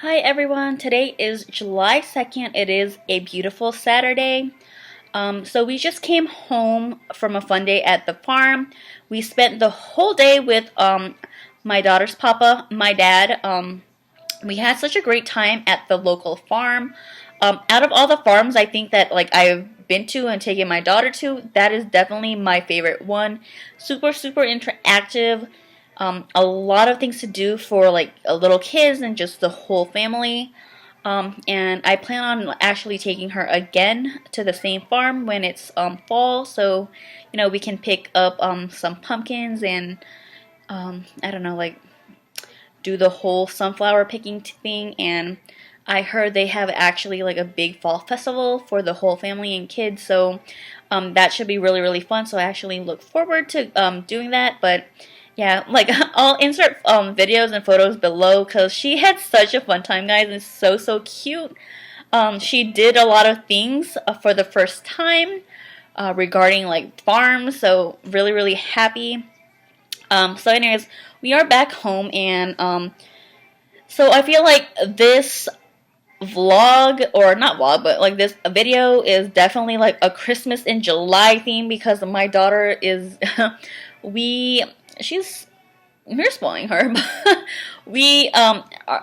Hi everyone, today is July 2nd. It is a beautiful Saturday. So we just came home from a fun day at the farm. We spent the whole day with my daughter's papa, my dad. We had such a great time at the local farm. Out of all the farms I think that I've been to and taken my daughter to, that is definitely my favorite one. Super interactive. A lot of things to do for little kids and just the whole family. And I plan on actually taking her again to the same farm when it's fall, so we can pick up some pumpkins and I don't know, do the whole sunflower picking thing. And I heard they have actually a big fall festival for the whole family and kids, so that should be really fun. So I actually look forward to doing that. But yeah, I'll insert videos and photos below because she had such a fun time, guys. It's so cute. She did a lot of things for the first time regarding farms, so really happy. So anyways, we are back home, and so I feel like this vlog, or not vlog, but this video is definitely a Christmas in July theme, because my daughter is we're spoiling her. we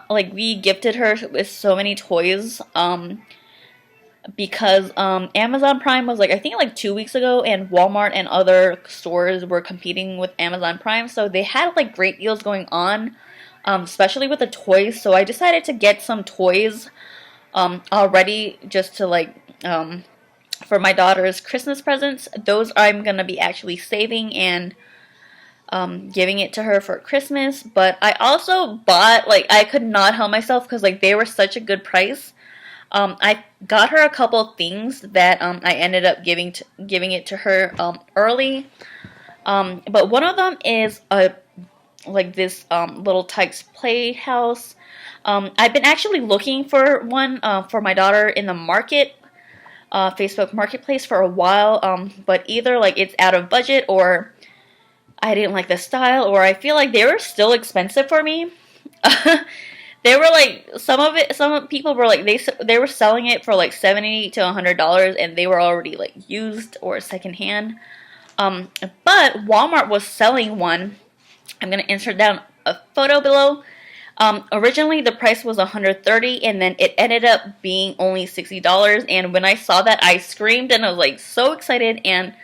we gifted her with so many toys because Amazon Prime was I think 2 weeks ago, and Walmart and other stores were competing with Amazon Prime, so they had great deals going on, especially with the toys. So I decided to get some toys already, just to for my daughter's Christmas presents. Those I'm gonna be actually saving and giving it to her for Christmas. But I also bought, I could not help myself because they were such a good price. I got her a couple things that I ended up giving it to her early. But one of them is this little Tyke's Playhouse. I've been actually looking for one for my daughter in the market, Facebook Marketplace, for a while. But either it's out of budget, or I didn't like the style, or I feel they were still expensive for me. They were some people were they were selling it for $70 to $100, and they were already used or secondhand. But Walmart was selling one. I'm gonna insert down a photo below. Originally the price was $130, and then it ended up being only $60. And when I saw that, I screamed, and I was so excited, and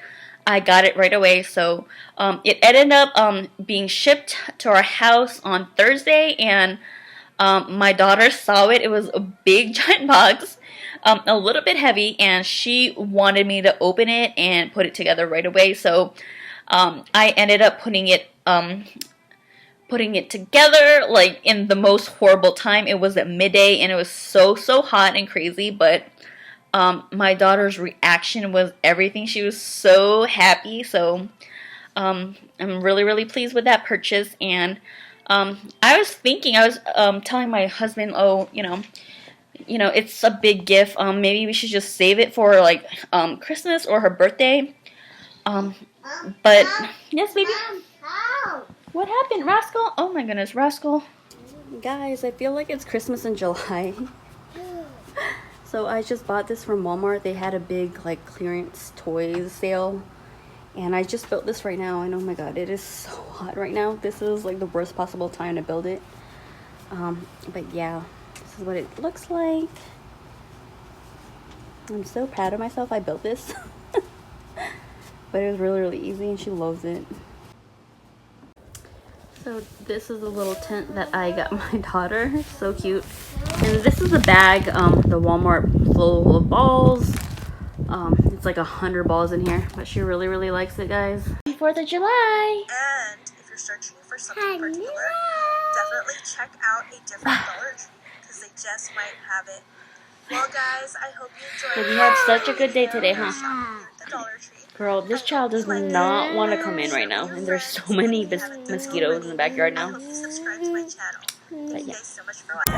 I got it right away. So it ended up being shipped to our house on Thursday, and my daughter saw it. It was a big giant box, a little bit heavy, and she wanted me to open it and put it together right away. So I ended up putting it together in the most horrible time. It was at midday, and it was so hot and crazy, but my daughter's reaction was everything. She was so happy. So I'm really pleased with that purchase. And I was telling my husband, it's a big gift. Maybe we should just save it for Christmas or her birthday. But yes, baby. What happened, Rascal? Oh my goodness, Rascal. Guys, I feel like it's Christmas in July. So I just bought this from Walmart. They had a big clearance toys sale, and I just built this right now. And oh my god, it is so hot right now. This is the worst possible time to build it. But yeah, this is what it looks like. I'm so proud of myself. I built this. But it was really easy, and she loves it. So this is a little tent that I got my daughter. So cute. And this is a bag, the Walmart full of balls. It's 100 balls in here, but she really likes it, guys. 4th of July. And if you're searching for something particular, definitely check out a different Dollar Tree, because they just might have it. Well, guys, I hope you enjoyed. So we had such a good day today, huh? The Dollar Tree. Girl, this child does not want to come in right now, and there's so many mosquitoes in the backyard now. I hope you subscribe to my channel. Thank you guys so much for watching.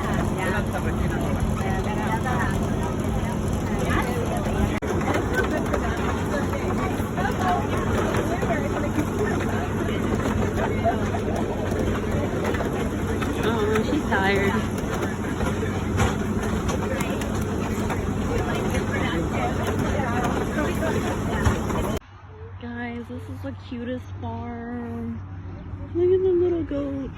Oh, she's tired. is the cutest farm. Look at the little goats.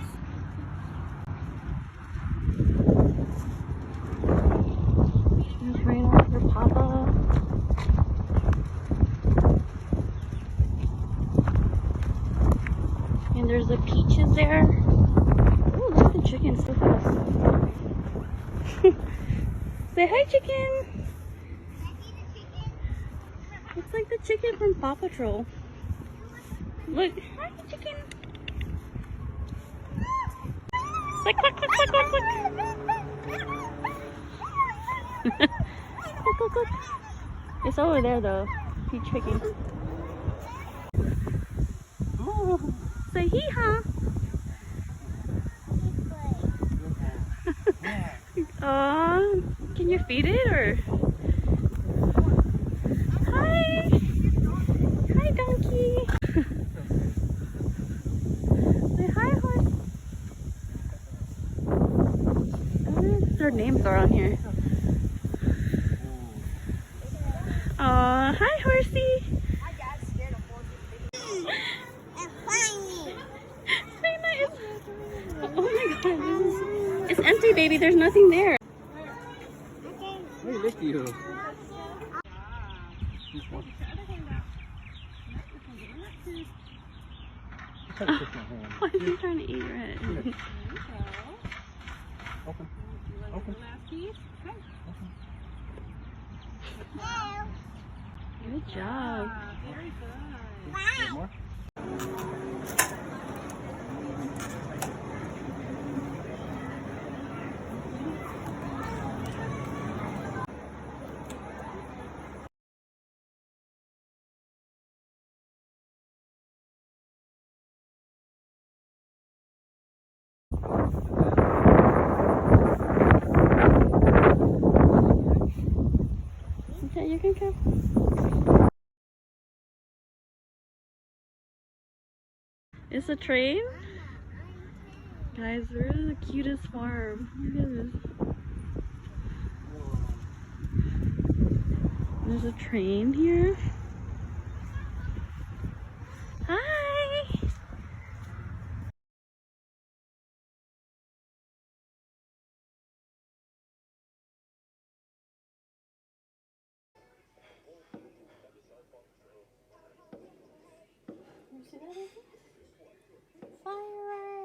There's Raina with her papa. And there's the peaches there. Oh, look at the chicken so fast. Say hi, chicken. Looks like the chicken from Paw Patrol. Look, hi, chicken. It's like cluck, cluck, cluck, cluck, cluck. Cluck, cluck, cluck. It's over there though. Peach picking. Oh, say hee-haw. Aw, can you feed it or? Hi! Hi, donkey! Say hi, horse! I wonder if their names are on here. Aw, hi, horsey! Oh my god, it's empty, baby. There's nothing there. Hey, look at you. Why is he trying to eat your head? Open. Open. Good job. One more. Okay, you can come. It's a train? Guys, we're in the cutest farm. Look at this. There's a train here. Hi! You see that? Fireworks!